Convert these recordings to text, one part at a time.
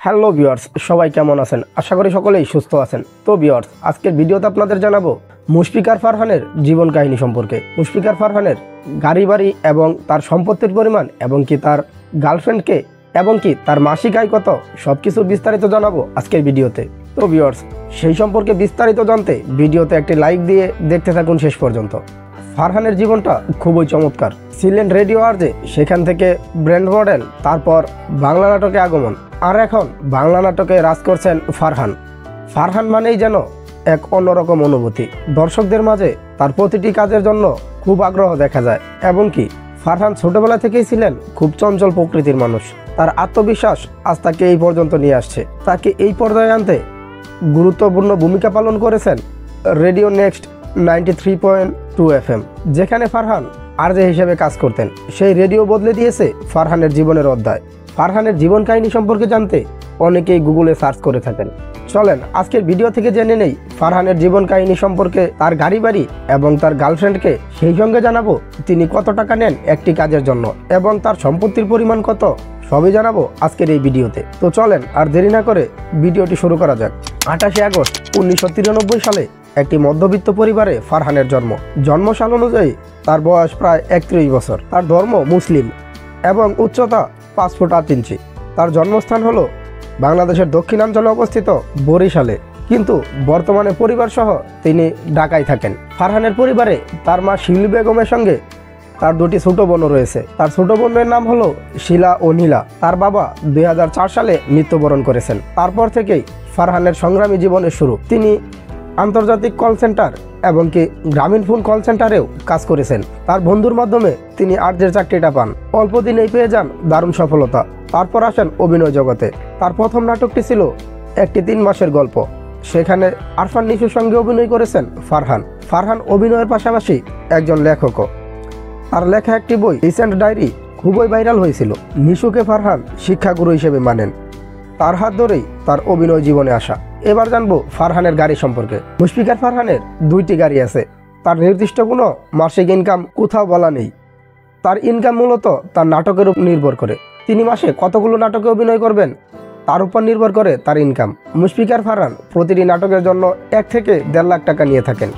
Hello viewers, সবাই কেমন আছেন? আশা করি সকলেই সুস্থ আছেন। তো ভিউয়ার্স, আজকের ভিডিওতে আপনাদের জানাবো মুশফিকার ফারহানের জীবন কাহিনী সম্পর্কে। মুশফিকার ফারহানের গাড়ি বাড়ি এবং তার সম্পত্তির পরিমাণ এবং কি তার গার্লফ্রেন্ডকে এবং কি তার মাসিক আয় কত সবকিছু বিস্তারিত জানাবো আজকের ভিডিওতে। তো ভিউয়ার্স, সেই সম্পর্কে বিস্তারিত জানতে ভিডিওতে একটি লাইক দিয়ে দেখতে থাকুন শেষ পর্যন্ত। ফারহানের জীবনটা খুবই চমৎকার। ছিলেন রেডিও আরজে, সেখান থেকে ব্র্যান্ড মডেল, তারপর বাংলা নাটকে আগমন, আর এখন বাংলা নাটকে রাজ করছেন ফারহান। ফারহান মানেই যেন এক অন্যরকম অনুভূতি। দর্শকদের মাঝে তার প্রতিটি কাজের জন্য খুব আগ্রহ দেখা যায় এবং কি ফারহান ছোটবেলা থেকেই ছিলেন খুব চঞ্চল প্রকৃতির মানুষ। তার আত্মবিশ্বাস আজ তাকে এই পর্যন্ত নিয়ে আসছে। তাকে এই পর্যায়ে আনতে গুরুত্বপূর্ণ ভূমিকা পালন করেছেন রেডিও নেক্সট 93.2 FM, যেখানে ফারহান আরজে হিসেবে কাজ করতেন। সেই রেডিও বদলে দিয়েছে ফারহানের জীবনের অধ্যায়। ফারহানের জীবন কাহিনী সম্পর্কে জানতে অনেকেই গুগলে সার্চ করে থাকেন। চলেন আজকের ভিডিও থেকে জেনে নেই ফারহানের জীবন কাহিনী সম্পর্কে, তার গাড়ি বাড়ি এবং তার গার্লফ্রেন্ডকে। সেই সঙ্গে জানাবো তিনি কত টাকা নেন একটি কাজের জন্য এবং তার সম্পত্তির পরিমাণ কত, সবই জানাবো আজকের এই ভিডিওতে। তো চলেন আর দেরি না করে ভিডিওটি শুরু করা যাক। 28 আগস্ট 1993 সালে একটি মধ্যবিত্ত পরিবারে ফারহানের জন্মসাল অনুযায়ী তার বয়স প্রায় 31 বছর। তার ধর্ম মুসলিম এবং উচ্চতা 5 ফুট 8 ইঞ্চি। তার জন্মস্থান হলো বাংলাদেশের দক্ষিণাঞ্চলে অবস্থিত বরিশালে, কিন্তু বর্তমানে পরিবার সহ তিনি ঢাকায় থাকেন। ফারহানের পরিবারে তার মা শিউলি বেগমের সঙ্গে তার দুটি ছোট বোনও রয়েছে। তার ছোট বোনের নাম হলো শিলা ও নীলা। তার বাবা 2004 সালে মৃত্যুবরণ করেছেন। তারপর থেকেই ফারহানের সংগ্রামী জীবনের শুরু। তিনি আন্তর্জাতিক কল সেন্টার এবং কি গ্রামীণ ফোন কল সেন্টারেও কাজ করেছেন। তার বন্ধুর মাধ্যমে তিনি আরজের চাকরিটা পান। অল্প দিনেই পেয়ে যান দারুণ সফলতা। তারপর আসেন অভিনয় জগতে। তার প্রথম নাটকটি ছিল একটি 3 মাসের গল্প। সেখানে আরফান নিশুর সঙ্গে অভিনয় করেছেন ফারহান অভিনয়ের পাশাপাশি একজন লেখকও। তার লেখা একটি বই রিসেন্ট ডায়েরি খুবই ভাইরাল হয়েছিল। নিশুকে ফারহান শিক্ষাগুরু হিসেবে মানেন। তার হাত ধরেই তার অভিনয় জীবনে আসা। এবার জানবো ফারহানের গাড়ি সম্পর্কে। মুশফিকার ফারহানের 2টি গাড়ি আছে। তার নির্দিষ্ট কোনো মাসিক ইনকাম কোথাও বলা নেই। তার ইনকাম মূলত তার নাটকের উপর নির্ভর করে। তিনি মাসে কতগুলো নাটকে অভিনয় করবেন তার উপর নির্ভর করে তার ইনকাম। মুশফিকার ফারহান প্রতিটি নাটকের জন্য 1 থেকে 1.5 লাখ টাকা নিয়ে থাকেন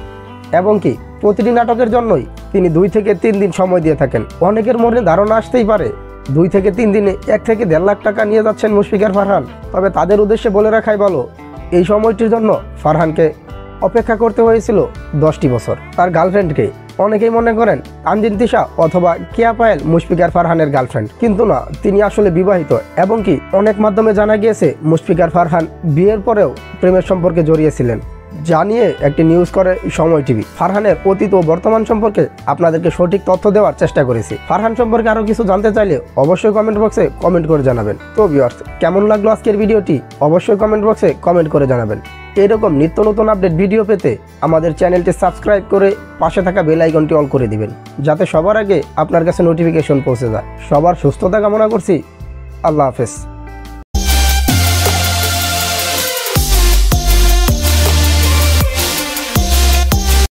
এবং কি প্রতিটি নাটকের জন্যই তিনি 2 থেকে 3 দিন সময় দিয়ে থাকেন। অনেকের মনে ধারণা আসতেই পারে 2 থেকে 3 দিনে 1 থেকে 1.5 লাখ টাকা নিয়ে যাচ্ছেন মুশফিকার ফারহান। তবে তাদের উদ্দেশ্যে বলে রাখাই ভালো, এই সময়টির জন্য ফারহানকে অপেক্ষা করতে হয়েছিল 10টি বছর। তার গার্লফ্রেন্ডকে অনেকেই মনে করেন তানজিন তিশা অথবা কেয়া পায়েল মুশফিকার ফারহানের গার্লফ্রেন্ড, কিন্তু না, তিনি আসলে বিবাহিত। এবং কি অনেক মাধ্যমে জানা গিয়েছে মুশফিকার ফারহান বিয়ের পরেও প্রেমের সম্পর্কে জড়িয়েছিলেন, জানিয়ে একটি নিউজ করে সময় টিভি। ফারহানের অতীত ও বর্তমান সম্পর্কে আপনাদেরকে সঠিক তথ্য দেওয়ার চেষ্টা করেছি। ফারহান সম্পর্কে আরও কিছু জানতে চাইলে অবশ্যই কমেন্ট বক্সে কমেন্ট করে জানাবেন। তো ভিউয়ার্স, কেমন লাগলো আজকের ভিডিওটি অবশ্যই কমেন্ট বক্সে কমেন্ট করে জানাবেন। এরকম নিত্য নতুন আপডেট ভিডিও পেতে আমাদের চ্যানেলটি সাবস্ক্রাইব করে পাশে থাকা বেল আইকনটি অল করে দিবেন, যাতে সবার আগে আপনার কাছে নোটিফিকেশন পৌঁছে যায়। সবার সুস্থতা কামনা করছি। আল্লাহ হাফেজ।